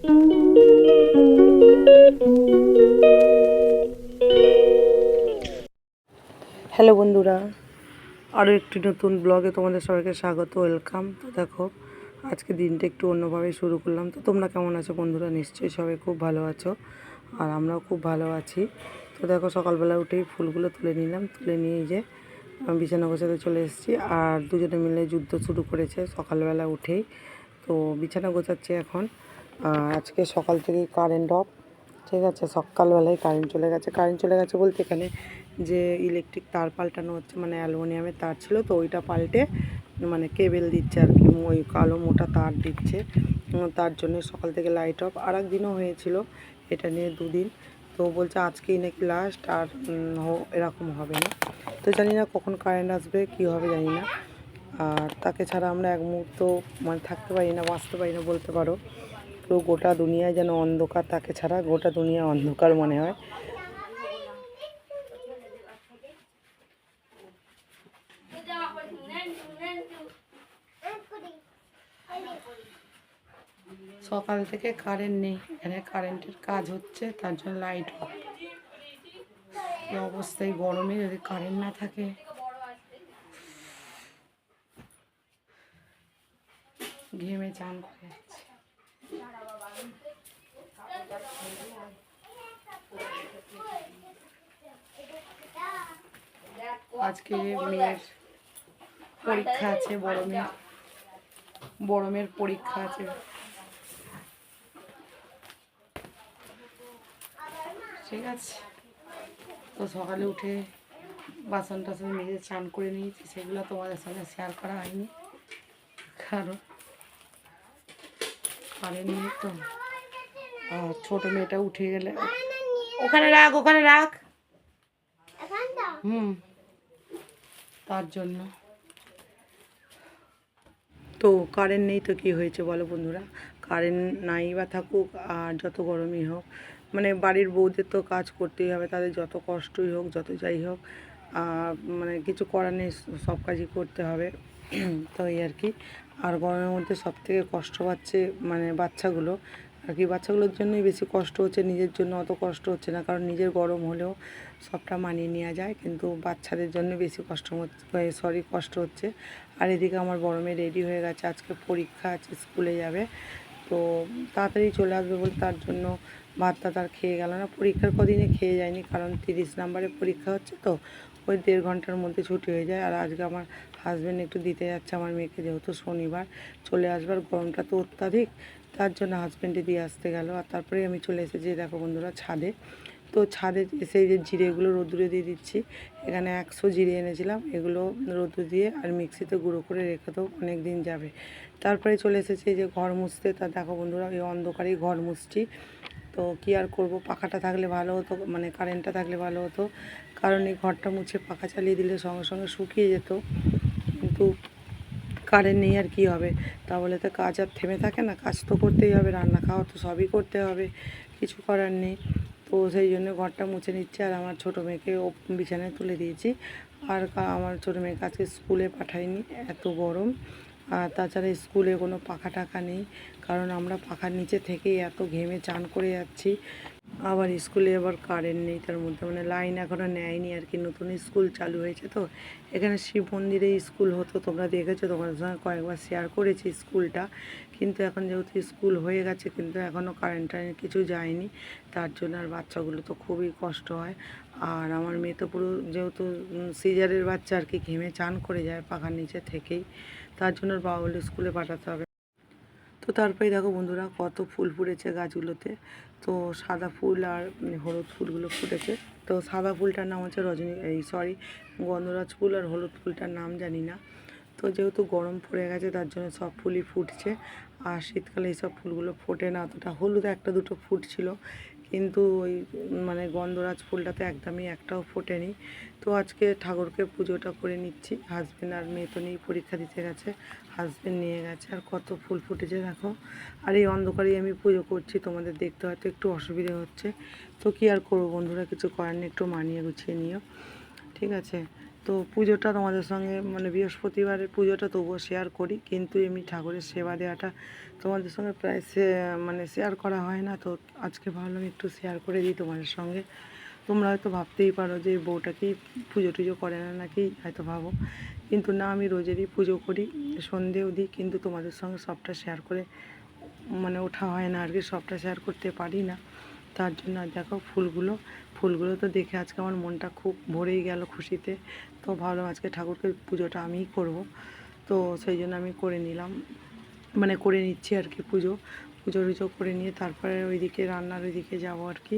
Hello বন্ধুরা, আরও একটি নতুন ব্লগে তোমাদের সবাইকে স্বাগত, ওয়েলকাম। তো দেখো, আজকে দিনটা একটু অন্যভাবে শুরু করলাম। তো তোমরা কেমন আছো বন্ধুরা? নিশ্চয়ই সবাই খুব ভালো আছো, আর আমরাও খুব ভালো আছি। তো দেখো, সকালবেলা উঠেই ফুলগুলো তুলে নিলাম, তুলে নিয়ে যে বিছানা গোছাতে চলে এসেছি। আর দুজনে মিলে যুদ্ধ শুরু করেছে সকালবেলা উঠেই। তো বিছানা গোছাচ্ছে এখন। আজকে সকাল থেকেই কারেন্ট অফ, ঠিক আছে। সকালবেলায় কারেন্ট চলে গেছে। কারেন্ট চলে গেছে বলতে এখানে যে ইলেকট্রিক তার পাল্টানো হচ্ছে, মানে অ্যালুমিনিয়ামের তার ছিল তো ওইটা পাল্টে মানে কেবেল দিচ্ছে আর কি, ওই কালো মোটা তার দিচ্ছে। তার জন্য সকাল থেকে লাইট অফ। আর একদিনও হয়েছিল, এটা নিয়ে দুদিন। তো বলছে আজকেই নাকি লাস্ট, আর এরকম হবে না। তো জানি না কখন কারেন্ট আসবে, কী হবে জানি না। আর তাকে ছাড়া আমরা এক মুহূর্ত মানে থাকতে পারি না, বাঁচতে পারি না বলতে পারো। পুরো গোটা দুনিয়ায় যেন অন্ধকার, তাকে ছাড়া গোটা দুনিয়া অন্ধকার মনে হয়। সকাল থেকে কারেন্ট নেই, এখানে কারেন্টের কাজ হচ্ছে, তার জন্য লাইট অফ। এই অবস্থায় গরমে যদি কারেন্ট না থাকে, ঘেমে চান করে যাচ্ছে। আজকে মেয়ের পরীক্ষা আছে, বড় মেয়ের পরীক্ষা আছে। ঠিক আছে, তো সকালে উঠে বাসন টাসন মেজে চান করে নিয়েছি, সেগুলো তোমাদের সঙ্গে শেয়ার করা হয়নি, কারণ কারেন্ট নেই তো। আর ছোটো মেয়েটা উঠে গেলে ওখানে রাখ, ওখানে রাখ, তার জন্য। তো কারেন্ট নেই তো কী হয়েছে বলো বন্ধুরা? কারেন্ট নাই বা থাকুক আর যত গরমই হোক, মানে বাড়ির বউদের তো কাজ করতেই হবে, তাদের যত কষ্টই হোক, যত যাই হোক, মানে কিছু করার নেই, সব কাজই করতে হবে। তো এই আর কি। আর গরমের মধ্যে সবথেকে কষ্ট পাচ্ছে মানে বাচ্চাগুলো আর কি। বাচ্চাগুলোর জন্যই বেশি কষ্ট হচ্ছে, নিজের জন্য অত কষ্ট হচ্ছে না, কারণ নিজের গরম হলেও সবটা মানিয়ে নেওয়া যায়, কিন্তু বাচ্চাদের জন্য বেশি কষ্ট হচ্ছে। আর এদিকে আমার বড় মেয়ে রেডি হয়ে গেছে, আজকে পরীক্ষা আছে, স্কুলে যাবে। তো তাড়াতাড়ি চলে আসবে বলে তার জন্য ভাতটা তার খেয়ে গেল না। পরীক্ষার কদিনে খেয়ে যায়নি, কারণ 30 নম্বরের পরীক্ষা হচ্ছে, তো ওই 1.5 ঘন্টার মধ্যে ছুটি হয়ে যায়। আর আজকে আমার হাজব্যান্ড একটু দিতে যাচ্ছে আমার মেয়েকে, যেহেতু শনিবার চলে আসবার, গরমটা তো অত্যাধিক, তার জন্য হাজব্যান্ডে দিয়ে আসতে গেল। আর তারপরে আমি চলে এসেছি দেখো বন্ধুরা ছাদে। তো ছাদে এসে যে জিরেগুলো রোদ্দুরে দিয়ে দিচ্ছি। এখানে 100 জিরে এনেছিলাম, এগুলো রোদ্দুরে দিয়ে আর মিক্সিতে গুঁড়ো করে রেখে দেবো, অনেক দিন যাবে। তারপরে চলে এসেছে এই যে ঘর মুছতে। তা দেখো বন্ধুরা, এই অন্ধকারেই ঘর মুছছি। তো কী আর করব, পাখাটা থাকলে ভালো হতো, মানে কারেন্টটা থাকলে ভালো হতো, কারণ এই ঘরটা মুছে পাখা চালিয়ে দিলে সঙ্গে সঙ্গে শুকিয়ে যেত। কিন্তু কারেন্ট নেই, আর কী হবে? তা বলে তো কাজ আর থেমে থাকে না, কাজ তো করতেই হবে, রান্না খাওয়া তো সবই করতে হবে, কিছু করার নেই। তো সেই জন্য ঘরটা মুছে নিচ্ছে। আর আমার ছোটো মেয়েকে বিছানায় তুলে দিয়েছি। আর আমার ছোটো মেয়েকে আজকে স্কুলে পাঠাইনি, এত গরম। আর তাছাড়া স্কুলে কোনো পাখা টাখা নেই, কারণ আমরা পাখার নিচে থেকেই এত ঘেমে চান করে যাচ্ছি। আবার স্কুলে আবার কারেন্ট নেই, তার মধ্যে মানে লাইন এখনও নেয়নি আর কি, নতুন স্কুল চালু হয়েছে। তো এখানে শিব মন্দিরে স্কুল হতো, তোমরা দেখেছো, তোমাদের সঙ্গে কয়েকবার শেয়ার করেছি স্কুলটা। কিন্তু এখন যেহেতু স্কুল হয়ে গেছে, কিন্তু এখনও কারেন্ট টারেন্ট কিছু যায়নি, তার জন্য আর বাচ্চাগুলো তো খুবই কষ্ট হয়। আর আমার মেয়ে তো পুরো যেহেতু সিজারের বাচ্চা আর কি, ঘেমে চান করে যায় পাখার নিচে থেকেই, তার জন্য বাবা বলে স্কুলে পাঠাতে হবে। তো তারপরে দেখো বন্ধুরা, কত ফুল ফুটেছে গাছগুলোতে। তো সাদা ফুল আর হলুদ ফুলগুলো ফুটেছে। তো সাদা ফুলটার নাম হচ্ছে গন্ধরাজ ফুল, আর হলুদ ফুলটার নাম জানি না। তো যেহেতু গরম পড়ে গেছে, তার জন্য সব ফুলই ফুটছে। আর শীতকালে এইসব ফুলগুলো ফোটে না অতটা, হলুদ একটা দুটো ফুটছিল, কিন্তু ওই মানে গন্ধরাজ ফুলটাতে একদমই একটাও ফোটেনি। তো আজকে ঠাকুরকে পুজোটা করে নিচ্ছি। হাজব্যান্ড আর মেয়ে তো নিয়ে পরীক্ষা দিতে গেছে, হাজব্যান্ড নিয়ে গেছে। আর কত ফুল ফুটেছে দেখো। আর এই অন্ধকারেই আমি পুজো করছি, তোমাদের দেখতে হয়তো একটু অসুবিধা হচ্ছে। তো কী আর করবো বন্ধুরা, কিছু করার নেই, একটু মানিয়ে গুছিয়ে নিও, ঠিক আছে। তো পুজোটা তোমাদের সঙ্গে মানে বৃহস্পতিবারের পুজোটা তবুও শেয়ার করি, কিন্তু এমনি ঠাকুরের সেবা দেওয়াটা তোমাদের সঙ্গে প্রায় মানে শেয়ার করা হয় না। তো আজকে ভাবলাম একটু শেয়ার করে দিই তোমাদের সঙ্গে। তোমরা হয়তো ভাবতেই পারো যে বউটা কি পুজো টুজো করে না নাকি, হয়তো ভাবো, কিন্তু না, আমি রোজেরই পুজো করি, সন্ধেও দিই, কিন্তু তোমাদের সঙ্গে সবটা শেয়ার করে মানে ওঠা হয় না আর কি, সবটা শেয়ার করতে পারি না। তার জন্য দেখো ফুলগুলো তো দেখে আজকে আমার মনটা খুব ভরেই গেল খুশিতে। তো ভাবলাম আজকে ঠাকুরকে পুজোটা আমিই করব, তো সেই জন্য আমি করে নিলাম, মানে করে নিচ্ছি আর কি পুজো টুজো করে নিয়ে তারপরে ওইদিকে রান্নার ওইদিকে যাবো আর কি।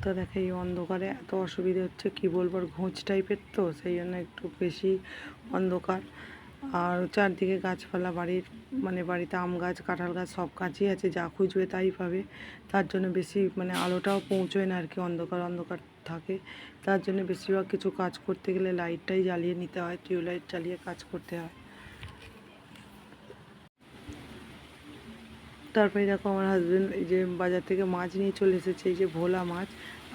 তো দেখো এই অন্ধকারে এত অসুবিধে হচ্ছে, কি বলবো, আর ঘোঁচ টাইপের, তো সেই জন্য একটু বেশি অন্ধকার। আর চারদিকে গাছপালা, মানে বাড়িতে আম গাছ, কাঁঠাল গাছ, সব গাছই আছে, যা খুঁজবে তাই পাবে। তার জন্য বেশি মানে আলোটাও পৌঁছয় না আর কি, অন্ধকার অন্ধকার থাকে। তার জন্য বেশিরভাগ কিছু কাজ করতে গেলে লাইটটাই জ্বালিয়ে নিতে হয়, টিউবলাইট জ্বালিয়ে কাজ করতে হয়। তারপরে দেখো আমার হাজব্যান্ড এই যে বাজার থেকে মাছ নিয়ে চলে এসেছে, এই যে ভোলা মাছ,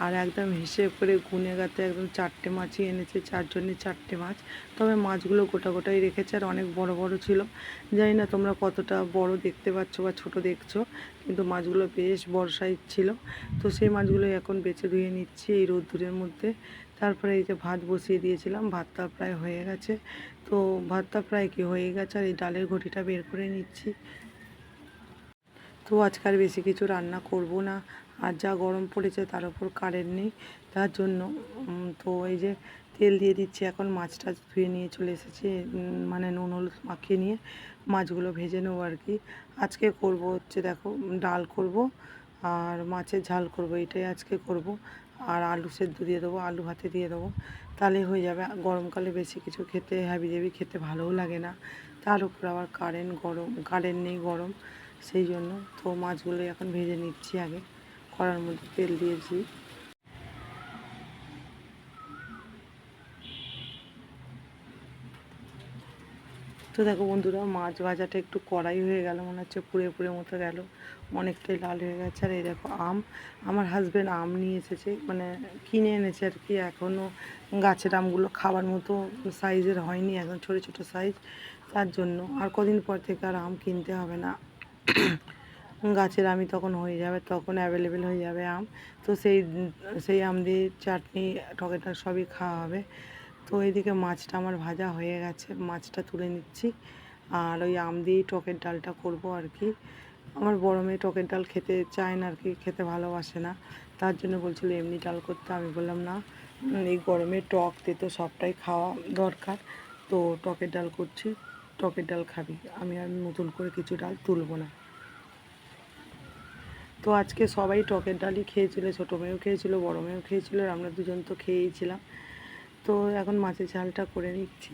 আর একদম হিসেব করে গুনে গাতে একদম 4টে মাছই এনেছে, 4জনের 4টে মাছ। তবে মাছগুলো গোটা গোটাই রেখেছে, আর অনেক বড় বড় ছিল। জানি না তোমরা কতটা বড় দেখতে পাচ্ছ বা ছোট দেখছো, কিন্তু মাছগুলো বেশ বড় সাইজ ছিল। তো সেই মাছগুলো এখন বেছে ধুয়ে নিচ্ছি এই রোদ্দুরের মধ্যে। তারপরে এই যে ভাত বসিয়ে দিয়েছিলাম, ভাতটা প্রায় হয়ে গেছে। তো ভাতটা প্রায় কি হয়ে গেছে, আর এই ডালের ঘটিটা বের করে নিচ্ছি। তো আজকে আর বেশি কিছু রান্না করব না, আর যা গরম পড়েছে তার উপর কারেন্ট নেই, তার জন্য তো এই যে তেল দিয়ে দিচ্ছি। এখন মাছটা ধুয়ে নিয়ে চলে এসেছি, মানে নুন হলুদ মাখিয়ে নিয়ে মাছগুলো ভেজে নেবো আর কি। আজকে করব হচ্ছে দেখো ডাল করব আর মাছের ঝাল করব, এটাই আজকে করব। আর আলু সেদ্ধ দিয়ে দেবো, আলু ভাতে দিয়ে দেবো, তাহলে হয়ে যাবে। গরমকালে বেশি কিছু খেতে হাবি জাবি খেতে ভালোও লাগে না, তার উপর আবার কারেন্ট নেই, গরম, সেই জন্য। তো মাছগুলো এখন ভেজে নিচ্ছি, আগে কড়ার মধ্যে তেল দিয়েছি। তো দেখো বন্ধুরা, মাছ ভাজাটা একটু কড়াই হয়ে গেল, মনে হচ্ছে পুড়ে পুড়ে মতো গেল, অনেকটাই লাল হয়ে গেছে। আর এই দেখো আমার হাজব্যান্ড আম নিয়ে এসেছে, মানে কিনে এনেছে আর কি, এখনও গাছের আমগুলো খাবার মতো সাইজের হয়নি, এখন ছোটো ছোটো সাইজ, তার জন্য আর কদিন পর থেকে আর আম কিনতে হবে না, গাছের আমই তখন হয়ে যাবে, তখন অ্যাভেলেবেল হয়ে যাবে আম। তো সেই আম দিয়ে চাটনি, টকেটা সবই খাওয়া হবে। তো এইদিকে মাছটা আমার ভাজা হয়ে গেছে, মাছটা তুলে নিচ্ছি, আর ওই আম দিয়েই টকের ডালটা করব আর কি। আমার বড় মেয়ে টকের ডাল খেতে চায় না আর কি, খেতে ভালোবাসে না, তার জন্য বলছিল এমনি ডাল করতে। আমি বললাম না, এই গরমে টক তেতো সবটাই খাওয়া দরকার, তো টকের ডাল করছি, টকের ডাল খাবি, আমি আর নতুন করে কিছু ডাল তুলব না। তো আজকে সবাই টকের ডালই খেয়েছিল, ছোটো মেয়েও খেয়েছিল, বড় মেয়েও খেয়েছিল, আর আমরা দুজন তো খেয়েইছিলাম। তো এখন মাছের ঝালটা করে নিচ্ছি।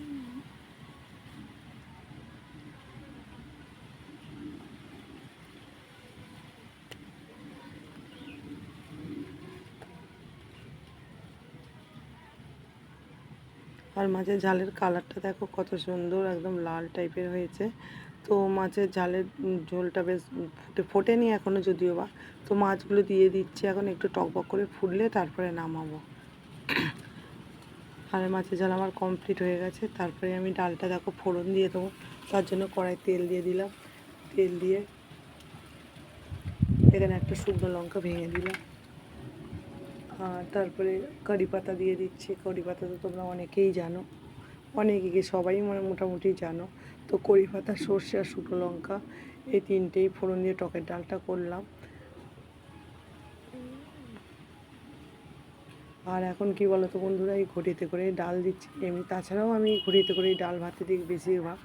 আর মাছের ঝালের কালারটা দেখো কত সুন্দর, একদম লাল টাইপের হয়েছে। তো মাছের ঝালের ঝোলটা বেশ ফোটেনি এখনও যদিও বা। তো মাছগুলো দিয়ে দিচ্ছি, এখন একটু টকবক করে ফুটলে তারপরে নামাবো। আর মাছের ঝাল আমার কমপ্লিট হয়ে গেছে। তারপরে আমি ডালটা দেখো ফোড়ন দিয়ে দেবো, তার জন্য কড়াই তেল দিয়ে দিলাম, তেল দিয়ে এখানে একটা শুকনো লঙ্কা ভেঙে দিলাম, আর তারপরে কারি পাতা দিয়ে দিচ্ছি। কারি পাতা তো তোমরা অনেকেই জানো, অনেকে সবাই মানে মোটামুটি জানো। তো কারি পাতা, সর্ষে আর শুকনো লঙ্কা, এই তিনটেই ফোড়ন দিয়ে টকের ডালটা করলাম। আর এখন কি বলো তো বন্ধুরা, এই ঘটিতে করেই ডাল দিচ্ছি, এমনি তাছাড়াও আমি ঘটিতে করেই ডাল ভাতে দিই বেশিরভাগ,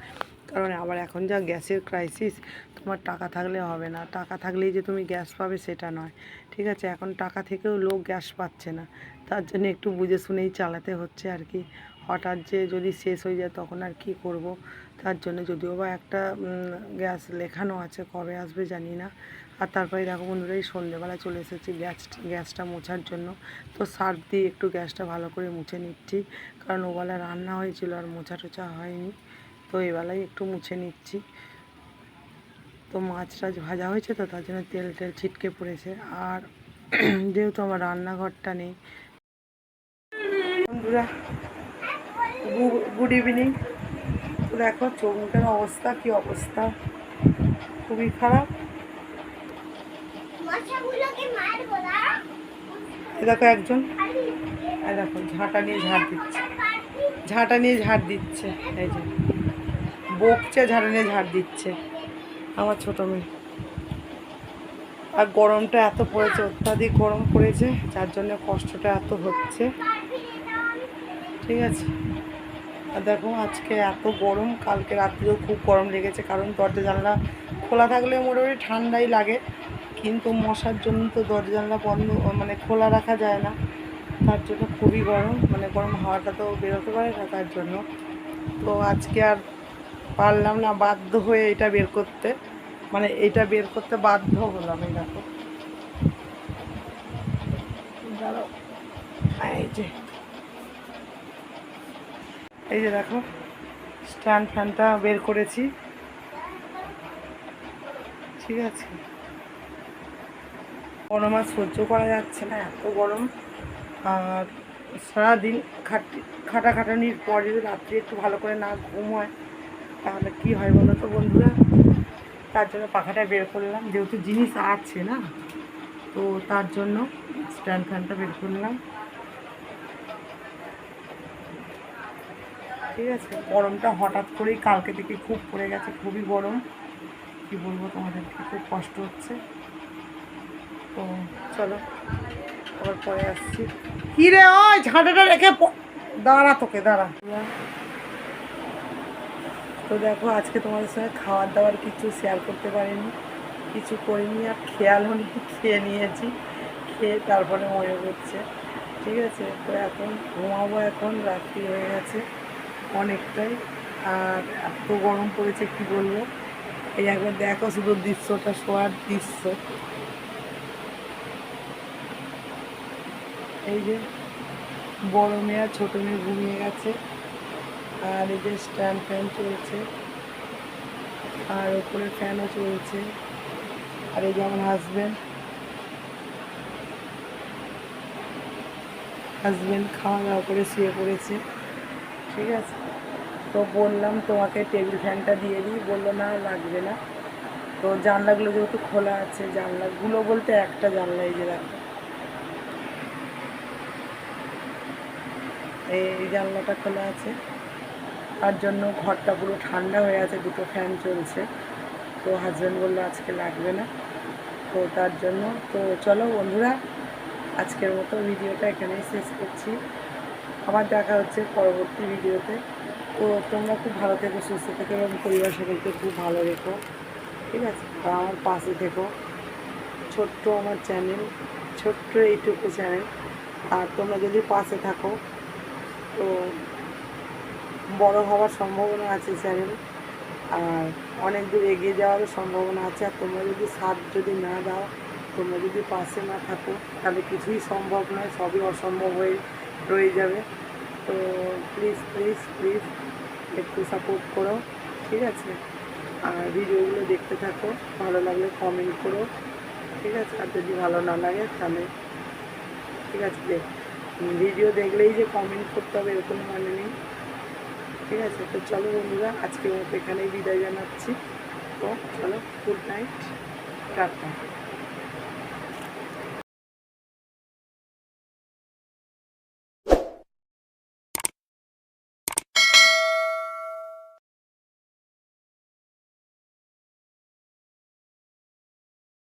কারণ আবার এখন যা গ্যাসের ক্রাইসিস, তোমার টাকা থাকলে হবে না, টাকা থাকলেই যে তুমি গ্যাস পাবে সেটা নয়, ঠিক আছে, এখন টাকা থেকেও লোক গ্যাস পাচ্ছে না, তার জন্য একটু বুঝে শুনেই চালাতে হচ্ছে আর কি। হঠাৎ যে যদি শেষ হয়ে যায় তখন আর কি করব, তার জন্য যদিও বা একটা গ্যাস লেখানো আছে, কবে আসবে জানি না। আর তারপরে দেখো বন্ধুরা, এই সন্ধ্যেবেলা চলে এসেছি গ্যাসটা মোছার জন্য। তো সার্ফ দিয়ে একটু গ্যাসটা ভালো করে মুছে নিচ্ছি, কারণ ওবেলা রান্না হয়েছিল আর মোছা টোছা হয়নি, তো এবেলায় একটু মুছে নিচ্ছি। তো মাছ টাছ ভাজা হয়েছে, তো তার জন্য তেল ছিটকে পড়েছে। আর যেহেতু আমার রান্নাঘরটা নেই, বন্ধুরা, গুড ইভিনিং। তো দেখো চোখ মুখের অবস্থা, কি অবস্থা, খুবই খারাপ। দেখো একজন, দেখো ঝাঁটা নিয়ে ঝাড় দিচ্ছে, ঝাঁটা নিয়ে ঝাড় দিচ্ছে, এই যে বকছে, ঝাঁটা নিয়ে ঝাড় দিচ্ছে আমার ছোটো মেয়ে। আর গরমটা এত পড়েছে, অত্যাধিক গরম পড়েছে, যার জন্য কষ্টটা এত হচ্ছে, ঠিক আছে। আর দেখো আজকে এত গরম, কালকে রাত্রেও খুব গরম লেগেছে, কারণ দরজা জানলা খোলা থাকলে মোটামুটি ঠান্ডাই লাগে, কিন্তু মশার জন্য তো দরজা জানলা বন্ধ মানে খোলা রাখা যায় না, তার জন্য খুবই গরম, মানে গরম হাওয়াটা তো বেরোতে পারে না, তার জন্য। তো আজকে আর পারলাম না, বাধ্য হয়ে এটা বের করতে, মানে এটা বের করতে বাধ্য হলাম। এই দেখো, দাঁড়াও, এই যে দেখো স্ট্যান্ড ফ্যানটা বের করেছি, ঠিক আছে। গরম আর সহ্য করা যাচ্ছে না, এত গরম। আর সারাদিন খাটাখাটানির পরে রাত্রে একটু ভালো করে না ঘুম হয়, তাহলে কী হয় বলো তো বন্ধুরা। তার জন্য পাখাটা বের করলাম, যেহেতু জিনিস আছে না, তো তার জন্য স্ট্যান্ড ফ্যানটা বের করলাম, ঠিক আছে। গরমটা হঠাৎ করেই কালকে থেকে খুব পড়ে গেছে, খুবই গরম, কী বলবো তোমাদেরকে, খুব কষ্ট হচ্ছে। তো চলো আবার পরে আসছি। কী রে, ওই ঝাঁটাটা রেখে দাঁড়া, তোকে দাঁড়া। তো দেখো আজকে তোমাদের সঙ্গে খাওয়ার দাওয়ার কিছু শেয়ার করতে পারিনি, কিছু করিনি, আর খেয়ালও নেই, খেয়ে নিয়েছি, খেয়ে তারপরে মনে করছে, ঠিক আছে। তো এখন ঘুমাবো, এখন রাত্রি হয়ে গেছে অনেকটাই, আর এত গরম পড়েছে কি বলবো। এই একবার দেখো শুধু দৃশ্যটা, শোয়ার দৃশ্য, এই যে বড় মেয়ে আর ছোটো মেয়ে ঘুমিয়ে গেছে, আর এই যে স্ট্যান্ড ফ্যান চলছে, আর ওপরে ফ্যানও চলছে, আর এই যে আমার হাজব্যান্ড খাওয়া দাওয়া করে শুয়ে পড়েছে, ঠিক আছে। তো বললাম তোমাকে টেবিল ফ্যানটা দিয়ে দিই, বললো না লাগবে না। তো জানলাগুলো যেহেতু খোলা আছে, জানলাগুলো বলতে একটা জানলা, এই যে দেখো এই জানলাটা খোলা আছে, তার জন্য ঘরটা পুরো ঠান্ডা হয়ে আছে, দুটো ফ্যান চলছে। তো হাজব্যান্ড বললো আজকে লাগবে না, তো তার জন্য। তো চলো বন্ধুরা, আজকের মতো ভিডিওটা এখানেই শেষ করছি, আবার দেখা হচ্ছে পরবর্তী ভিডিওতে। তো তোমরা খুব ভালো থেকো, সুস্থ থেকো, এবং পরিবার সকলকে খুব ভালো রেখো, ঠিক আছে। আর আমার পাশে থেকো, ছোট্ট আমার চ্যানেল, ছোট্ট এইটুকু চ্যানেল, আর তোমরা যদি পাশে থাকো তো বড় হওয়ার সম্ভাবনা আছে চ্যানেল, আর অনেক দূর এগিয়ে যাওয়ারও সম্ভাবনা আছে। আর তোমরা যদি সাথ যদি না দাও, তোমরা যদি পাশে না থাকো, তাহলে কিছুই সম্ভব নয়, সবই অসম্ভব হয়ে রয়ে যাবে। তো প্লিজ প্লিজ প্লিজ একটু সাপোর্ট করো, ঠিক আছে। আর ভিডিওগুলো দেখতে থাকো, ভালো লাগলে কমেন্ট করো, ঠিক আছে। আর যদি ভালো না লাগে তাহলে, ঠিক আছে, ভিডিও দেখলেই যে কমেন্ট করতে হবে এরকম মানে নেই, ঠিক আছে। তো চলো বন্ধুরা, আজকের মতো এখানেই বিদায় জানাচ্ছি। তো চলো, গুড নাইট, টাটা।